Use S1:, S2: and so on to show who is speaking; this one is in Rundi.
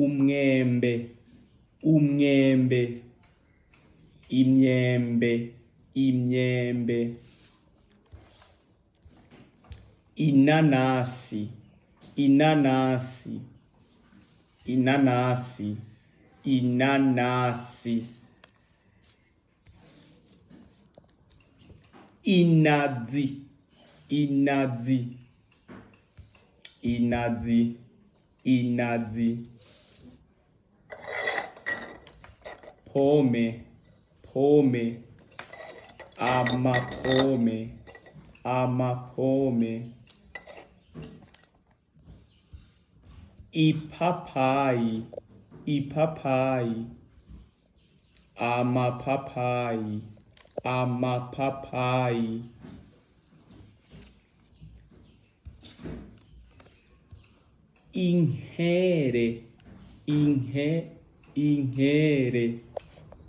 S1: umwembe, umwembe, imyembe, imyembe, inanasi, inanasi, inanasi, inanasi, inazi, inazi, inazi, inazi, pome, pome, amapome, amapome, ipapayi, ipapayi, amapapayi, amapapayi, inkere, inkere,